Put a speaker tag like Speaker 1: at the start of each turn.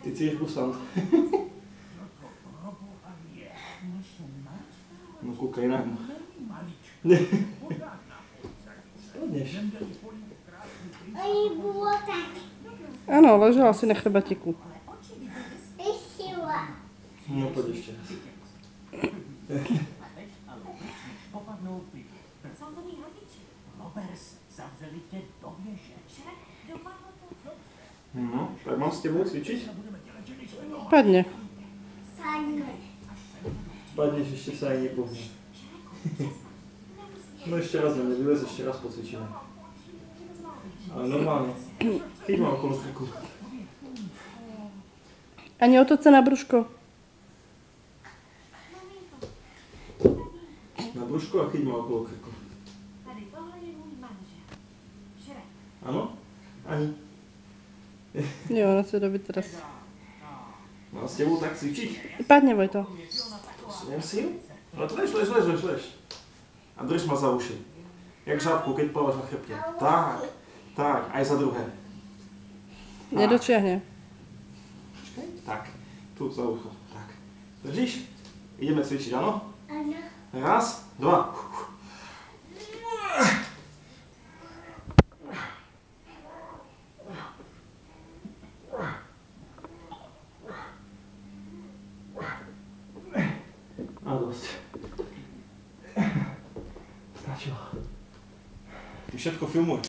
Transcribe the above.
Speaker 1: Ty cirkusant. No koukej na něm. Spadněš.
Speaker 2: Ano, ležela si na chrbatiku.
Speaker 1: No pojď ještě raz. No, tak mám s těbou cvičit?
Speaker 2: Padně.
Speaker 1: Spadněš, ještě se ani nepohne. No ještě raz nevylez, ještě raz pocvičíme. Ale normálně. Chyť ma okolo krku.
Speaker 2: Ani otoč se na brúško.
Speaker 1: Na brúško a chyť ma okolo krku. Ano? Ani?
Speaker 2: Jo, ona se dobí teraz.
Speaker 1: Mám s tebou tak cvičit?
Speaker 2: Padně, Vojto.
Speaker 1: Posuniem si? No to lež. A drž ma za uši. Jak žábku, keď plávaš na chrbtě. Tak, aj za druhé.
Speaker 2: Nedočiahne.
Speaker 1: Počkej. Tak, tu za ucho. Tak. Držíš? Ideme cvičiť, ano?
Speaker 3: Ano.
Speaker 1: Raz, dva. A dosť. Stačilo. Ty všetko filmuj.